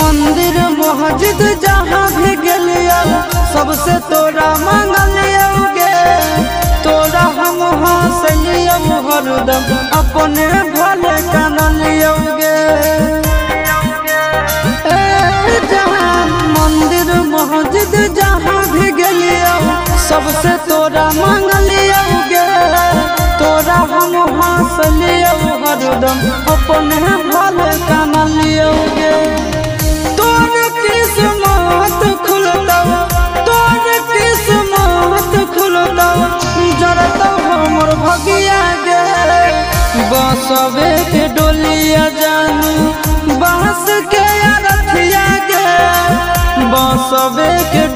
मंदिर मस्जिद जहाँ भी गलिया सबसे तोरा मांगलिया गे। तोरा हम हंसलिया हरदम अपने भले कानलिया गे। मंदिर मस्जिद जहाँ भी गलिया सबसे तोरा मांगलिया गे। तोरा हम हंसलिया हरदम अपने भले कानलिया गे। तोर किस्मत खुलता तोर किस्मत खुलता जरता हमर भगिया गे। बसवे के डोलिया जानू बांस के रथिया गे। बसवे के